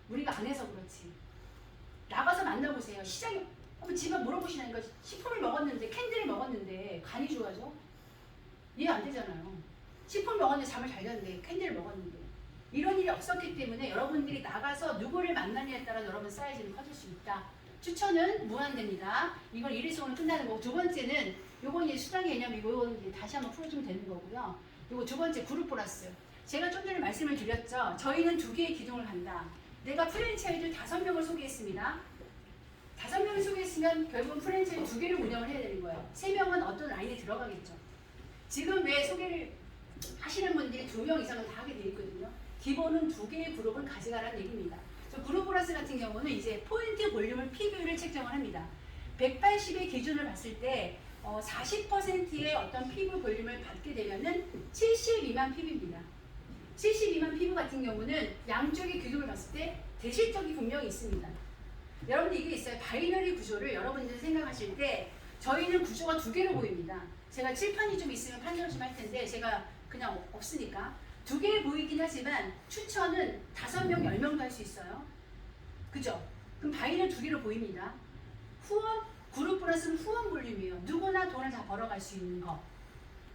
우리가 안 해서 그렇지. 나가서 만나보세요. 시장에 집에 물어보시는 거 식품을 먹었는데 캔디를 먹었는데 간이 좋아져? 이해 안 되잖아요. 식품 먹었는데 잠을 잘 잤는데 캔디를 먹었는데 이런 일이 없었기 때문에 여러분들이 나가서 누구를 만나느냐에 따라 여러분 사이즈는 커질 수 있다. 추천은 무한대입니다. 이건 일회성으로 끝나는 거고 두 번째는 요건 이제 수당의 개념이고 요건 이제 다시 한번 풀어주면 되는 거고요. 요거 두 번째 그룹 플러스. 제가 좀 전에 말씀을 드렸죠. 저희는 두 개의 기둥을 간다. 내가 프랜차이즈 5명을 소개했습니다. 5명을 소개했으면 결국은 프랜차이즈 2개를 운영을 해야 되는 거예요. 3명은 어떤 라인에 들어가겠죠. 지금 왜 소개를 하시는 분들이 2명 이상은 다 하게 돼 있거든요. 기본은 2개의 그룹을 가져가라는 얘기입니다. 저 그룹 플러스 같은 경우는 이제 포인트 볼륨을 PB를 책정을 합니다. 180의 기준을 봤을 때 40%의 어떤 PB 볼륨을 받게 되면은 72만 PB입니다. 72만 PB 같은 경우는 양쪽의 기둥을 봤을 때 대실적이 분명히 있습니다. 여러분들 이게 있어요. 바이너리 구조를 여러분들이 생각하실 때 저희는 구조가 2개로 보입니다. 제가 칠판이 좀 있으면 판정을 좀 할 텐데 제가 그냥 없으니까 2개 보이긴 하지만 추천은 5명, 10명도 할 수 있어요. 그죠? 그럼 바이너리 2개로 보입니다. 후원, 그룹 플러스는 후원 볼륨이에요. 누구나 돈을 다 벌어갈 수 있는 거.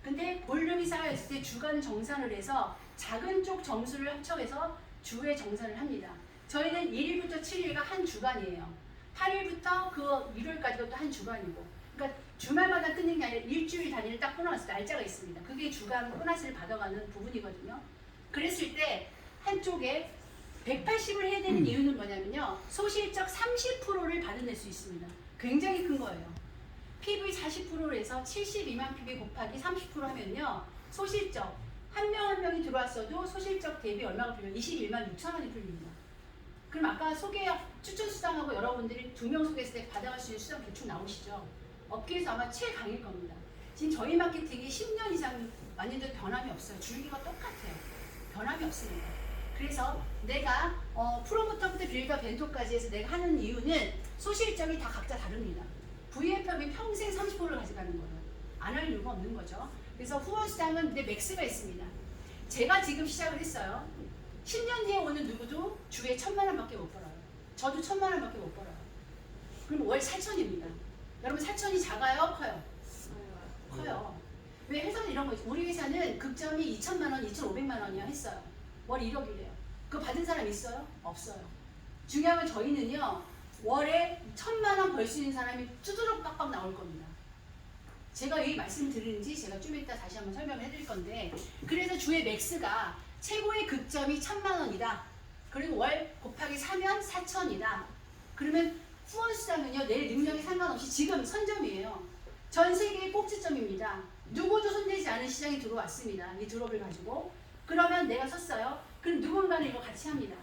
근데 볼륨이 쌓여있을 때 주간 정산을 해서 작은 쪽 점수를 합쳐서 주에 정산을 합니다. 저희는 1일부터 7일가 한 주간이에요. 8일부터 그 일요일까지가 또 한 주간이고. 그러니까 주말마다 끊는 게 아니라 일주일 단위를 딱 끊어놨을 때 날짜가 있습니다. 그게 주간 보너스를 받아가는 부분이거든요. 그랬을 때 한쪽에 180을 해야 되는 이유는 뭐냐면요. 소실적 30%를 받아낼 수 있습니다. 굉장히 큰 거예요. PV 40%로 해서 72만 PV 곱하기 30% 하면요. 소실적 한 명 한 명이 들어왔어도 소실적 대비 얼마가 풀려요? 21만 6천 원이 풀립니다. 그럼 아까 추천 수당하고 여러분들이 2명 소개했을 때 받아갈 수 있는 수당 대충 나오시죠? 업계에서 아마 최강일 겁니다. 지금 저희 마케팅이 10년 이상 완전히 변함이 없어요. 줄기가 똑같아요. 변함이 없습니다. 그래서 내가 프로모터부터 빌더 벤토까지 해서 내가 하는 이유는 소실적이 다 각자 다릅니다. VF업이 평생 30%를 가져가는 거예요. 안 할 이유가 없는 거죠. 그래서 후원 수당은 내 맥스가 있습니다. 제가 지금 시작을 했어요. 10년 뒤에 오는 누구도 주에 1,000만 원밖에 못 벌어요. 저도 1,000만 원밖에 못 벌어요. 그럼 월 4천입니다. 여러분 4천이 작아요? 커요? 커요. 왜 회사는 이런 거 있어요. 우리 회사는 극점이 2,000만 원, 2,500만 원이야 했어요. 월 1억이래요. 그거 받은 사람 있어요? 없어요. 중요한 건 저희는요. 월에 1,000만 원 벌 수 있는 사람이 뚜드럭 빡빡 나올 겁니다. 제가 왜 말씀드리는지 제가 좀 이따 다시 한번 설명을 해드릴 건데 그래서 주의 맥스가 최고의 극점이 1,000만 원이다. 그리고 월 곱하기 4면 4천이다. 그러면 후원 수당은요. 내 능력에 상관없이 지금 선점이에요. 전 세계의 꼭지점입니다. 누구도 손대지 않은 시장이 들어왔습니다. 이 드롭을 가지고. 그러면 내가 섰어요. 그럼 누군가는 이거 같이 합니다.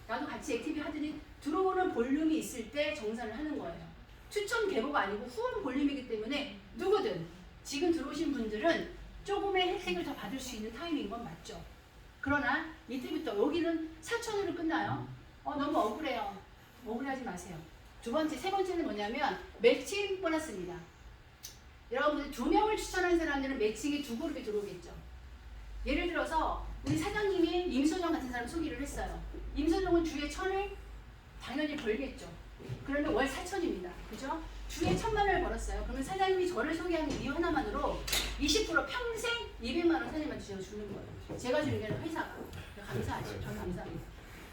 나도 같이 액티비 하더니 들어오는 볼륨이 있을 때 정산을 하는 거예요. 추천 계보가 아니고 후원 볼륨이기 때문에 누구든 지금 들어오신 분들은 조금의 혜택을 더 받을 수 있는 타이밍인 건 맞죠. 그러나 이때부터 여기는 4천으로 끝나요. 너무 억울해요. 억울해하지 마세요. 세 번째는 뭐냐면 매칭 보너스입니다. 여러분들 2명을 추천한 사람들은 매칭이 2그룹이 들어오겠죠. 예를 들어서 우리 사장님이 임소정 같은 사람 소개를 했어요. 임소정은 주에 1,000을 당연히 벌겠죠. 그러면 월 4천입니다. 그죠? 주에 1,000만 원을 벌었어요. 그러면 사장님이 저를 소개하는 이유 하나만으로 20% 평생 200만 원 사장님한테 주는 거예요. 제가 주는 게 아니라 회사가. 감사하죠. 저는 감사합니다.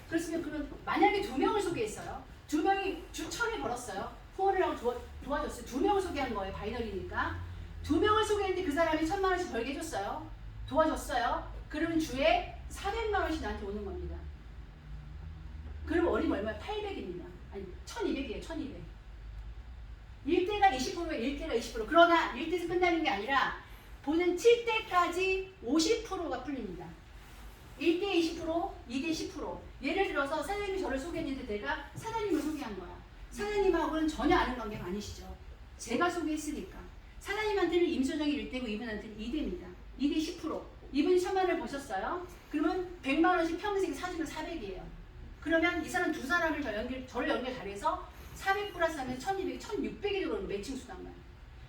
그렇으면 그러면 만약에 2명을 소개했어요. 2명이 주 1,000을 벌었어요. 후원을 하고 도와줬어요. 2명을 소개한 거예요. 바이너리니까. 2명을 소개했는데 그 사람이 1,000만 원씩 벌게 해줬어요. 도와줬어요. 그러면 주에 400만 원씩 나한테 오는 겁니다. 그럼 월이면 얼마야? 800입니다. 아니 1,200이에요. 1,200. 1대가 20%예요. 1대가 20%. 그러나 1대에서 끝나는 게 아니라 보는 7대까지 50%가 풀립니다. 1대 20%, 2대 10%. 예를 들어서 사장님이 저를 소개했는데 내가 사장님을 소개한 거야. 사장님하고는 전혀 아는 관계가 아니시죠. 제가 소개했으니까. 사장님한테는 임소정이 1대고 이분한테는 2대입니다. 2대 10%. 이분이 1,000만 원을 버셨어요. 그러면 100만 원씩 평생 사주면 400이에요. 그러면 이 사람 두 사람을 저를 연결 잘해서 400 플러스 하면 1,200, 1,600이 들어오는 매칭 수당만.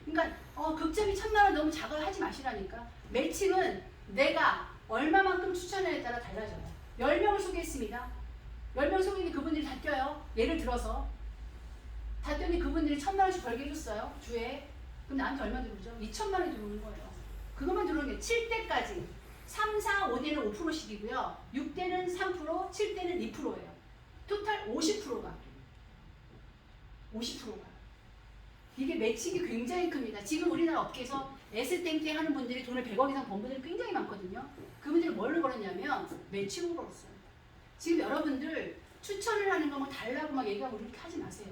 그러니까 극점이 1,000만 원 너무 작아 하지 마시라니까. 매칭은 내가 얼마만큼 추천에 따라 달라져요. 10명을 소개했습니다. 10명 속이니 그분들이 다 뛰어요. 예를 들어서 다 뛰니 그분들이 1,000만 원씩 벌게 해줬어요. 주에. 그럼 나한테 얼마 들어오죠? 2,000만 원이 들어오는 거예요. 그것만 들어오는 게 7대까지 3, 4, 5대는 5%씩이고요. 6대는 3%, 7대는 2%예요. 토탈 50%가 이게 매칭이 굉장히 큽니다. 지금 우리나라 업계에서 S땡땡 하는 분들이 돈을 100억 이상 번 분들이 굉장히 많거든요. 그분들이 뭘 걸었냐면 매칭으로 걸었어요. 지금 여러분들 추천을 하는 거 뭐 달라고 막 얘기하고 그렇게 하지 마세요.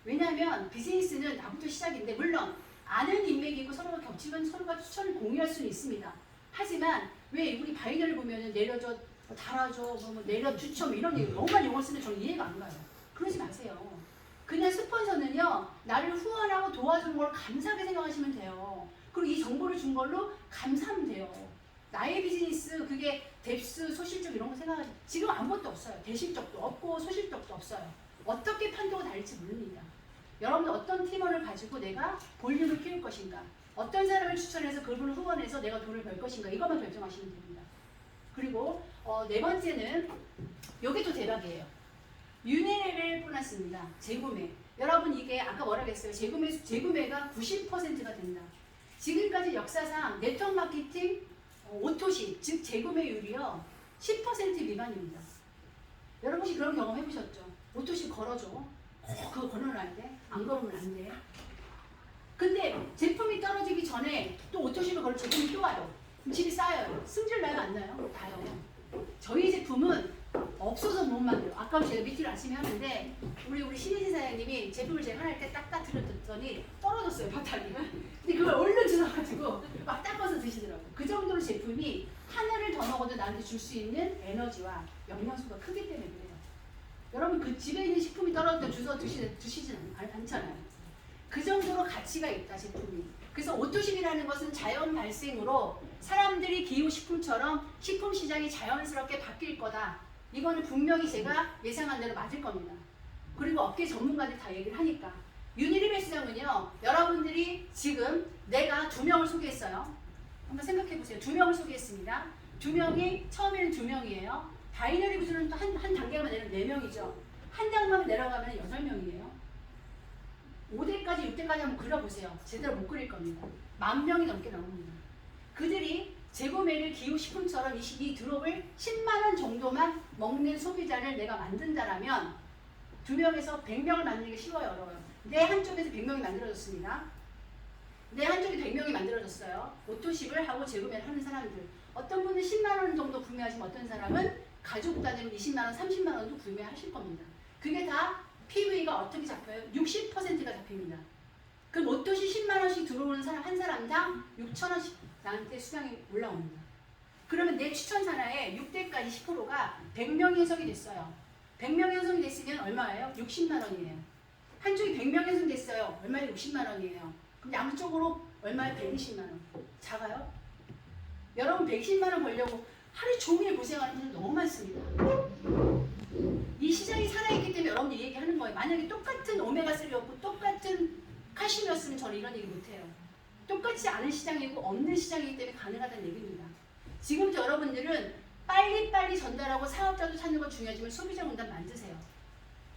왜냐하면 비즈니스는 나부터 시작인데 물론 아는 인맥이 있고 서로가 겹치면 서로가 추천을 공유할 수는 있습니다. 하지만 왜 우리 바이너를 보면은 내려줘, 달아줘, 뭐 내려 추천 이런 얘기 너무 많이 용어 쓰면 저는 이해가 안 가요. 그러지 마세요. 그냥 스폰서는요, 나를 후원하고 도와주는 걸 감사하게 생각하시면 돼요. 그리고 이 정보를 준 걸로 감사하면 돼요. 나의 비즈니스, 그게 뎁스, 소실적 이런 거 생각하지. 지금 아무것도 없어요. 대실적도 없고 소실적도 없어요. 어떻게 판도가 다를지 모릅니다. 여러분 어떤 팀원을 가지고 내가 볼륨을 키울 것인가, 어떤 사람을 추천해서 그분을 후원해서 내가 돈을 벌 것인가, 이것만 결정하시면 됩니다. 그리고 네 번째는 이게 또 대박이에요. 유니레벨 보너스입니다. 재구매. 여러분 이게 아까 뭐라 그랬어요? 재구매가 90%가 된다. 지금까지 역사상 네트워크 마케팅 오토십, 즉 재구매율이요 10% 미만입니다. 여러분 혹시 그런 경험 해보셨죠? 오토십 걸어줘. 그거 걸어놔야 돼. 안 걸으면 안 돼. 근데 제품이 떨어지기 전에 또 오토십을 걸어 제품이 또 와요. 그럼 질이 쌓여요. 승질 나요? 안 나요? 나요. 저희 제품은 없어서 못 만들어요. 아까 제가 미팅을 아침에 하는데 우리 신혜진 사장님이 제품을 제가 할 때 딱딱 들었더니 떨어졌어요, 바닥이. 근데 그걸 얼른 주워가지고 막 닦아서 드시더라고요. 그 정도로 제품이 하나를 더 먹어도 나한테 줄 수 있는 에너지와 영양소가 크기 때문에 그래요. 여러분 그 집에 있는 식품이 떨어졌다 주워 드시진 않잖아요. 그 정도로 가치가 있다, 제품이. 그래서 오토십이라는 것은 자연 발생으로 사람들이 기호식품처럼 식품 시장이 자연스럽게 바뀔 거다. 이거는 분명히 제가 예상한 대로 맞을 겁니다. 그리고 업계 전문가들이 다 얘기를 하니까. 유니리벨 시장은요, 여러분들이 지금 내가 2명을 소개했어요. 한번 생각해 보세요. 2명을 소개했습니다. 2명이, 처음에는 2명이에요. 바이너리 구조는 또 한 단계만 내려면 4명이죠. 한 단계만 내려가면 8명이에요. 5대까지, 6대까지 한번 그려보세요. 제대로 못 그릴 겁니다. 10,000명이 넘게 나옵니다. 그들이 재구매를 기호식품처럼 이 드롭을 10만원 정도만 먹는 소비자를 내가 만든다라면 2명에서 100명을 만드는 게 쉬워요, 어려워요? 내 한쪽에서 100명이 만들어졌습니다. 내 한쪽에 100명이 만들어졌어요. 오토십을 하고 재구매를 하는 사람들. 어떤 분은 10만원 정도 구매하시면 어떤 사람은 가족 단위로 20만원, 30만원도 구매하실 겁니다. 그게 다 PV가 어떻게 잡혀요? 60%가 잡힙니다. 그럼 오토시 10만원씩 들어오는 사람 한 사람당 6,000원씩 나한테 수당이 올라옵니다. 그러면 내 추천 산하에 6대까지 10%가 100명이 해석이 됐어요. 100명이 해석이 됐으면 얼마예요? 60만원이에요. 한쪽이 100명이 해석이 됐어요. 얼마에 60만원이에요. 그럼 양쪽으로 얼마에 120만원. 작아요? 여러분 110만원 벌려고 하루 종일 고생하는 분들 너무 많습니다. 이 시장이 살아있기 때문에 여러분들이 얘기하는 거예요. 만약에 똑같은 오메가3였고 똑같은 칼슘이었으면 저는 이런 얘기 못해요. 똑같지 않은 시장이고 없는 시장이기 때문에 가능하다는 얘기입니다. 지금도 여러분들은 빨리빨리 전달하고 사업자도 찾는 건 중요하지만 소비자 문단 만드세요.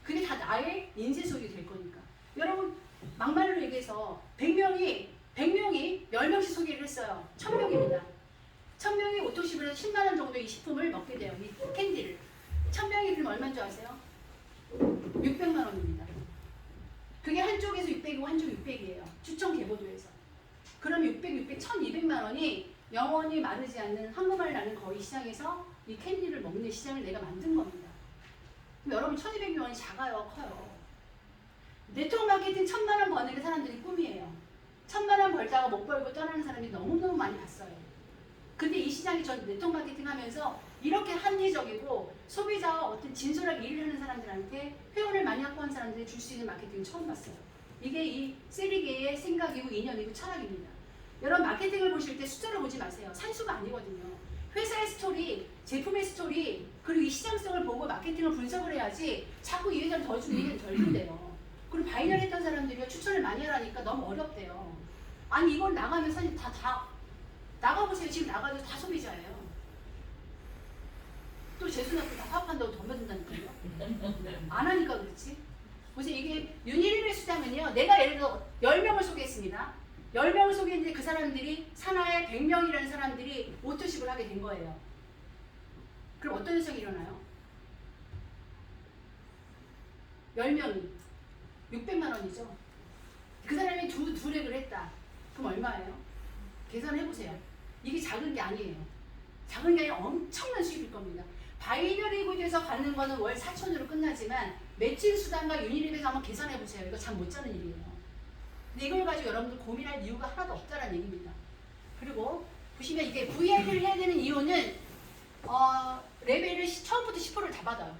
그게 다 나의 인쇄 소리 될 거니까. 여러분 막말로 얘기해서 100명이 10명씩 소개를 했어요. 1000명입니다. 1000명이 오토십을 해서 10만원 정도의 이 식품을 먹게 돼요. 이 캔디를. 1000명이 그럼 얼마인 줄 아세요? 600만원입니다. 그게 한쪽에서 600이고 한쪽 600이에요. 추천 개보도에서. 그럼 600, 1200만원이 영원히 마르지 않는 한국말 나는 거의 시장에서 이 캔디를 먹는 시장을 내가 만든 겁니다. 그럼 여러분 1200만원이 작아요? 커요? 네트워크 마케팅 1000만원 버는 게 사람들이 꿈이에요. 1000만원 벌다가 못 벌고 떠나는 사람이 너무너무 많이 봤어요. 근데 이 시장이 전 네트워크 마케팅 하면서 이렇게 합리적이고 소비자와 어떤 진솔하게 일을 하는 사람들한테 회원을 많이 확보한 사람들이 줄 수 있는 마케팅을 처음 봤어요. 이게 이 세리게의 생각이고 이념이고 철학입니다. 여러분 마케팅을 보실 때 숫자를 보지 마세요. 산수가 아니거든요. 회사의 스토리, 제품의 스토리, 그리고 이 시장성을 보고 마케팅을 분석을 해야지 자꾸 이 회사를 더 주고 이 회사를 덜 준대요. 그리고 바이너리 했던 사람들이 추천을 많이 하라니까 너무 어렵대요. 아니 이걸 나가면 사실 다 나가보세요. 지금 나가도 다 소비자예요. 또 재수납도 다 파업한다고 돈 받는다니까요. 안 하니까 그렇지. 보세요. 이게 윤희림의 수장은요. 내가 예를 들어 10명을 소개했습니다. 10명을 소개했는데 그 사람들이 산하에 100명이라는 사람들이 오토십을 하게 된 거예요. 그럼 어떤 현상이 일어나요? 10명이 600만 원이죠. 그 사람이 두 렉을 했다. 그럼 얼마예요? 계산해보세요. 이게 작은 게 아니에요. 작은 게 아니라 엄청난 수익일 겁니다. 바이너리 구조에서 가는 거는 월 4천으로 끝나지만 매칭 수단과 유니립에서 한번 계산해보세요. 이거 잠 못 자는 일이에요. 근데 이걸 가지고 여러분들 고민할 이유가 하나도 없다는 얘기입니다. 그리고 보시면 이게 VIP를 해야 되는 이유는 레벨을 처음부터 10%를 다 받아요.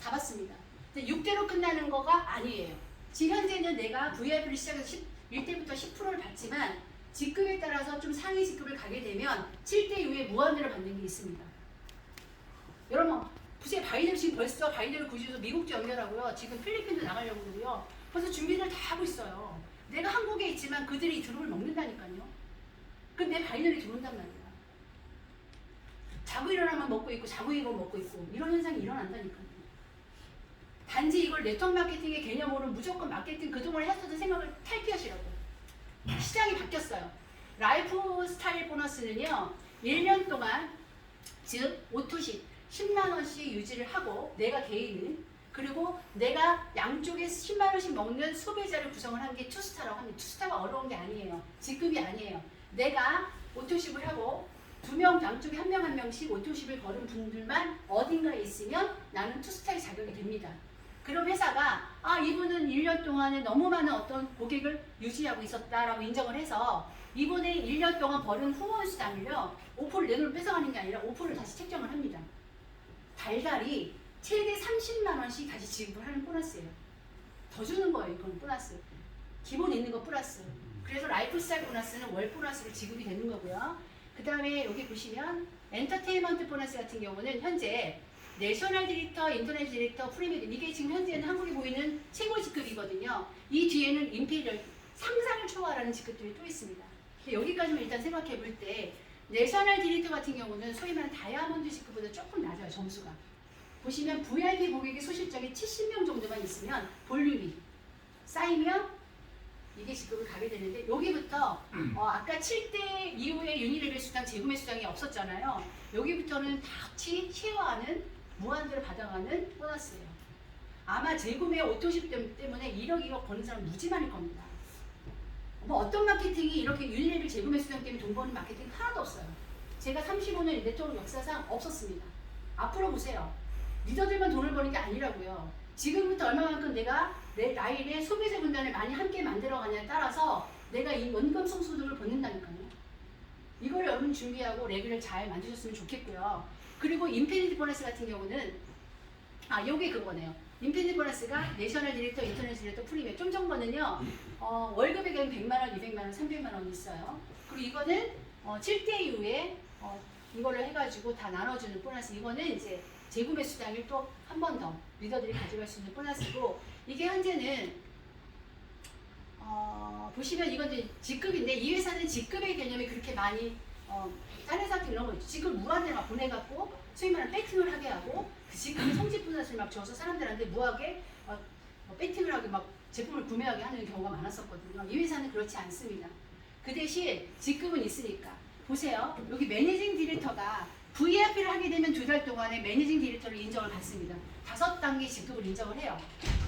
다 받습니다. 근데 6대로 끝나는 거가 아니에요. 지금 현재는 내가 VIP를 시작해서 1대부터 10%를 받지만 직급에 따라서 좀 상위 직급을 가게 되면 7대 이후에 무한대로 받는 게 있습니다. 여러분 보세요. 바이들 지금 벌써 바이들 구조에서 미국도 연결하고요. 지금 필리핀도 나가려고 그러고요. 벌써 준비를 다 하고 있어요. 내가 한국에 있지만 그들이 드롭을 먹는다니까요. 그럼 내 바이들이 들어온단 말이야. 자고 일어나면 먹고 있고 자고 일어나면 먹고 있고 이런 현상이 일어난다니까요. 단지 이걸 네트워크 마케팅의 개념으로 무조건 마케팅 그동안 했었던 생각을 탈피하시라고. 시장이 바뀌었어요. 라이프 스타일 보너스는요. 1년 동안 즉 오토십 10만 원씩 유지를 하고 내가 개인은 그리고 내가 양쪽에 10만 원씩 먹는 소비자를 구성을 한 게 투스타라고 합니다. 투스타가 어려운 게 아니에요. 직급이 아니에요. 내가 오토십을 하고 2명 양쪽에 한 명 한 명씩 오토십을 걸은 분들만 어딘가에 있으면 나는 투스타의 자격이 됩니다. 그럼 회사가 이분은 1년 동안에 너무 많은 어떤 고객을 유지하고 있었다라고 인정을 해서 이분의 1년 동안 벌은 후원 수당을요 5%를 내 돈을 뺏어가는 게 아니라 5%를 다시 책정을 합니다. 달달이 최대 30만 원씩 다시 지급을 하는 보너스예요. 더 주는 거예요. 이건 보너스. 기본 있는 거 플러스. 그래서 라이프 스타일 보너스는 월 보너스로 지급이 되는 거고요. 그 다음에 여기 보시면 엔터테인먼트 보너스 같은 경우는 현재 내셔널 디렉터, 인터넷 디렉터, 프리미엄 이게 지금 현재는 한국에 보이는 최고 직급이거든요. 이 뒤에는 임페리얼 상상을 초월하는 직급들이 또 있습니다. 여기까지만 일단 생각해 볼 때 내셔널 디렉터 같은 경우는 소위 말하는 다이아몬드 직급보다 조금 낮아요. 점수가. 보시면 VIP 고객의 소실적이 70명 정도만 있으면 볼륨이 쌓이면 이게 직급을 가게 되는데 여기부터 아까 7대 이후에 유니레벨 수당 재구매 수당이 없었잖아요. 여기부터는 다 같이 쉐어하는 무한대로 받아가는 보너스예요. 아마 재구매 오토십 때문에 1억 2억 버는 사람 무지 많을 겁니다. 뭐 어떤 마케팅이 이렇게 유니레벨 재구매 수당 때문에 돈 버는 마케팅 하나도 없어요. 제가 35년 네트워크 역사상 없었습니다. 앞으로 보세요. 리더들만 돈을 버는 게 아니라고요. 지금부터 얼마만큼 내가 내 라인에 소비자 군단을 많이 함께 만들어가냐에 따라서 내가 이 원금 성소득을 받는다니까요. 이걸 여러분 준비하고 레귤을 잘 만드셨으면 좋겠고요. 그리고 인피니티 보너스 같은 경우는 요게 그거네요. 인피니티 보너스가 내셔널 디렉터, 인터넷 디렉터, 프리미엄 좀 정도는요. 월급에 가면 100만 원, 200만 원, 300만 원 있어요. 그리고 이거는 7대 이후에 이걸로 해가지고 다 나눠주는 보너스. 이거는 이제 재구매 수당을 또 한 번 더 리더들이 가져갈 수 있는 보너스고 이게 현재는 보시면 이건 이제 직급인데 이 회사는 직급의 개념이 그렇게 많이 딴 회사 같은 이런 거 있죠. 직급 무한대로 막 보내갖고 소위 말하는 배팅을 하게 하고 그 직급의 성직 보너스를 막 줘서 사람들한테 무하게 배팅을 하게 막 제품을 구매하게 하는 경우가 많았었거든요. 이 회사는 그렇지 않습니다. 그 대신 직급은 있으니까 보세요. 여기 매니징 디렉터가 VIP를 하게 되면 2달 동안에 매니징 디렉터를 인정을 받습니다. 5단계 직급을 인정을 해요.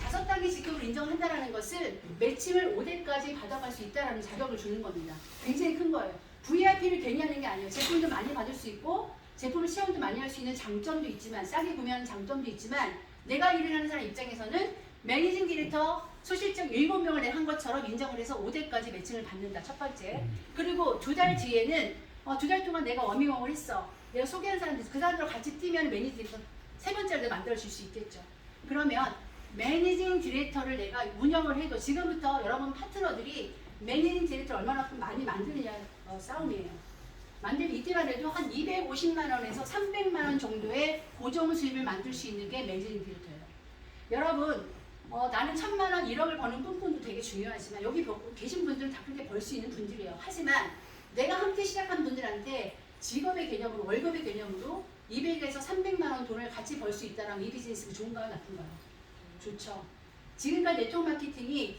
5단계 직급을 인정한다는 것은 매칭을 5대까지 받아갈 수 있다는 자격을 주는 겁니다. 굉장히 큰 거예요. VIP를 괜히 하는 게 아니에요. 제품도 많이 받을 수 있고 제품을 체험도 많이 할 수 있는 장점도 있지만 싸게 구매하는 장점도 있지만 내가 일을 하는 사람 입장에서는 매니징 디렉터 소실적 7명을 내가 한 것처럼 인정을 해서 5대까지 매칭을 받는다. 첫 번째. 그리고 2달 뒤에는 2달 동안 내가 워밍업을 했어. 내가 소개한 사람들 그 사람들과 같이 뛰면 매니징 디렉터 세 번째를 만들어 줄 수 있겠죠. 그러면 매니징 디렉터를 내가 운영을 해도 지금부터 여러분 파트너들이 매니징 디렉터를 얼마나 많이 만드느냐 싸움이에요. 만들면 이때만 해도 한 250만 원에서 300만 원 정도의 고정 수입을 만들 수 있는 게 매니징 디렉터예요. 여러분 나는 1000만 원 1억을 버는 꿈꾼도 되게 중요하지만 여기 계신 분들은 다 그렇게 벌 수 있는 분들이에요. 하지만 내가 함께 시작한 분들한테 직업의 개념으로 월급의 개념으로 200에서 300만 원 돈을 같이 벌 수 있다는 이 비즈니스가 좋은가요, 나쁜가요? 좋죠. 지금까지 네트워크 마케팅이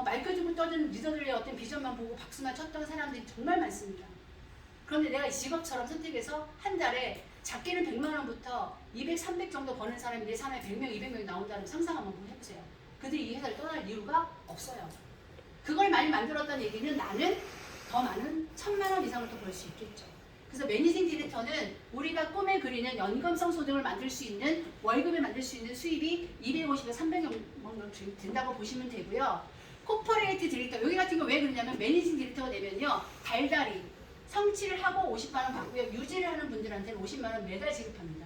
말 켜주고 떠드는 리더들의 어떤 비전만 보고 박수만 쳤던 사람들이 정말 많습니다. 그런데 내가 이 직업처럼 선택해서 한 달에 작게는 100만 원부터 200, 300 정도 버는 사람이 내 산하에 100명, 200명이 나온다는 상상 한번 해보세요. 그들이 이 회사를 떠날 이유가 없어요. 그걸 많이 만들었다는 얘기는 나는 더 많은 1000만 원 이상을 더 벌 수 있겠죠. 그래서 매니징 디렉터는 우리가 꿈에 그리는 연금성 소득을 만들 수 있는, 월급을 만들 수 있는 수입이 250에서 300 정도 된다고 보시면 되고요. 코퍼레이트 디렉터, 여기 같은 거 왜 그러냐면 매니징 디렉터가 되면요, 달달이 성취를 하고 50만 원 받고요, 유지를 하는 분들한테는 50만 원 매달 지급합니다.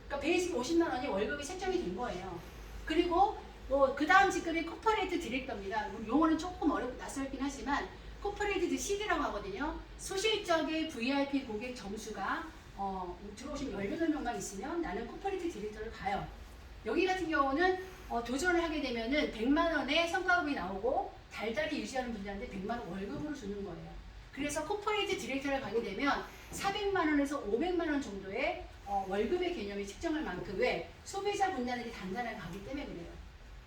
그러니까 베이직 50만 원이 월급이 책정이 된 거예요. 그리고 그 다음 직급이 코퍼레이트 디렉터입니다. 용어는 조금 낯설긴 하지만 코퍼레이트 CD라고 하거든요. 소실적의 VIP 고객 점수가 들어오신 18명만 있으면 나는 코퍼레이트 디렉터를 가요. 여기 같은 경우는 도전을 하게 되면은 100만 원의 성과급이 나오고 달달이 유지하는 분들한테 100만 원 월급으로 주는 거예요. 그래서 코퍼레이트 디렉터를 가게 되면 400만 원에서 500만 원 정도의 월급의 개념이 측정할 만큼 왜 소비자 분단들이 단단하게 가기 때문에 그래요.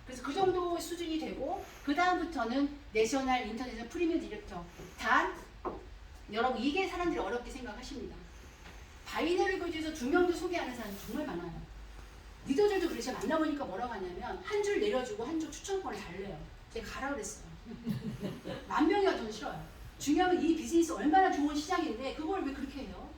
그래서 그 정도 수준이 되고 그 다음부터는 내셔널 인터내셔널 프리미엄 디렉터. 단 여러분 이게 사람들이 어렵게 생각하십니다. 바이너리 구조에서 2명도 소개하는 사람이 정말 많아요. 리더들도 그래서 만나보니까 뭐라고 하냐면 한 줄 내려주고 한 줄 추천권을 달래요. 제가 가라 그랬어요. 10,000명이 더 싫어요. 중요한 건 이 비즈니스 얼마나 좋은 시장인데 그걸 왜 그렇게 해요?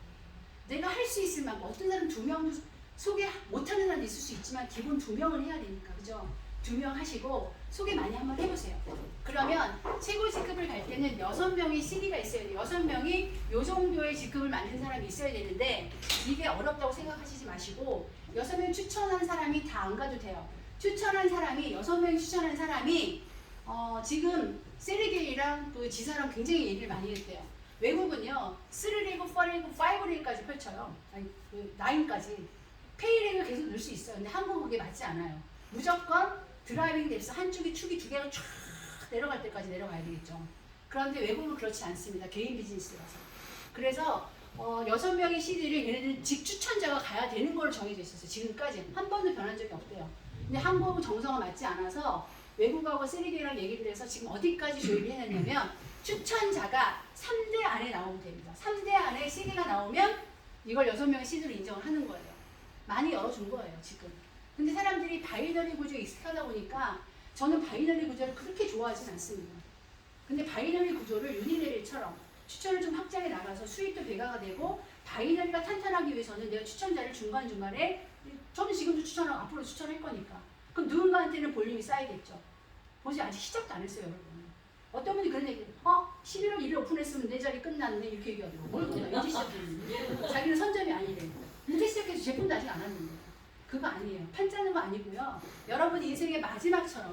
내가 할 수 있을 만큼 어떤 사람은 2명도 소개 못하는 사람도 있을 수 있지만 기본 2명은 해야 되니까 그죠? 2명 하시고 소개 많이 한번 해보세요. 그러면 최고 직급을 갈 때는 6명의 CD가 있어야 돼요. 6명이 이 정도의 직급을 만든 사람이 있어야 되는데 이게 어렵다고 생각하시지 마시고 6명 추천한 사람이 다 안 가도 돼요. 추천한 사람이 6명 추천한 사람이 지금 세리게이랑 그 지사랑 굉장히 얘기를 많이 했대요. 외국은요 3리그, 4리그, 5리그까지 펼쳐요. 아니, 9까지 페이리그 계속 넣을 수 있어요. 근데 한국은 그게 맞지 않아요. 무조건 드라이빙 뎁스 한 축이 2개가 쫙 내려갈 때까지 내려가야 되겠죠. 그런데 외국은 그렇지 않습니다. 개인 비즈니스라서. 그래서 6명의 CD를 얘네들은 직추천자가 가야 되는 걸로 정해져 있었어요. 지금까지 한 번도 변한 적이 없대요. 근데 한국은 정서가 맞지 않아서 외국하고 세리게이랑 얘기를 해서 지금 어디까지 조율을 해냈냐면 추천자가 3대 안에 나오면 됩니다. 3대 안에 CD가 나오면 이걸 6명의 CD로 인정을 하는 거예요. 많이 열어준 거예요 지금. 근데 사람들이 바이너리 구조에 익숙하다 보니까 저는 바이너리 구조를 그렇게 좋아하진 않습니다. 근데 바이너리 구조를 유니레일처럼 추천을 좀 확장해 나가서 수익도 배가가 되고 바이너리가 탄탄하기 위해서는 내가 추천자를 중간중간에 저는 지금도 추천하고 앞으로 추천할 거니까 그럼 누군가한테는 볼륨이 쌓이겠죠. 보지 아직 시작도 안 했어요 여러분. 어떤 분이 그런 얘기 11월 1일 오픈했으면 내 자리 끝났네 이렇게 얘기하더라고요. 뭘 그러나 이제 시작했는데 자기는 선점이 아니래. 이제 시작해서 제품도 아직 안 왔는데 그거 아니에요. 판짜는 거 아니고요. 여러분 인생의 마지막처럼